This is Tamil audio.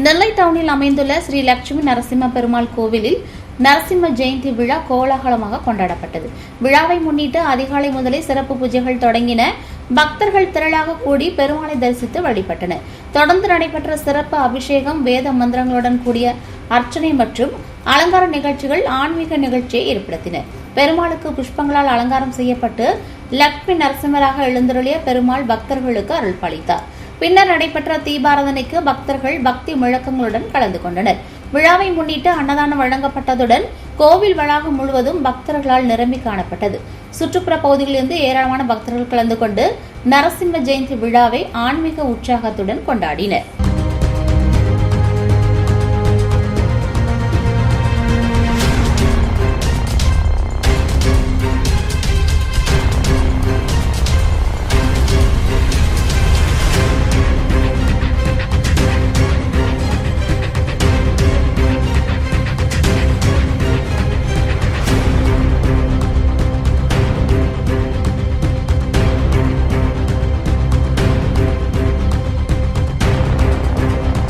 நெல்லை டவுனில் அமைந்துள்ள ஸ்ரீ லட்சுமி நரசிம்ம பெருமாள் கோவிலில் நரசிம்ம ஜெயந்தி விழா கோலாகலமாக கொண்டாடப்பட்டது. விழாவை முன்னிட்டு அதிகாலை முதலே சிறப்பு பூஜைகள் தொடங்கின. பக்தர்கள் திரளாக கூடி பெருமாளை தரிசித்து வழிபட்டனர். தொடர்ந்து நடைபெற்ற சிறப்பு அபிஷேகம், வேத மந்திரங்களுடன் கூடிய அர்ச்சனை மற்றும் அலங்கார நிகழ்ச்சிகள் ஆன்மீக நிகழ்ச்சியை ஏற்படுத்தின. பெருமாளுக்கு புஷ்பங்களால் அலங்காரம் செய்யப்பட்டு லட்சுமி நரசிம்மராக எழுந்தருளிய பெருமாள் பக்தர்களுக்கு அருள் பாலித்தார். பின்னர் நடைபெற்ற தீபாராதனைக்கு பக்தர்கள் பக்தி முழக்கங்களுடன் கலந்து கொண்டனர். விழாவை முன்னிட்டு அன்னதானம் வழங்கப்பட்டதுடன் கோவில் வளாகம் முழுவதும் பக்தர்களால் நிரம்பி காணப்பட்டது. சுற்றுப்புற பகுதிகளிலிருந்து ஏராளமான பக்தர்கள் கலந்து கொண்டு நரசிம்ம ஜெயந்தி விழாவை ஆன்மீக உற்சாகத்துடன் கொண்டாடினர்.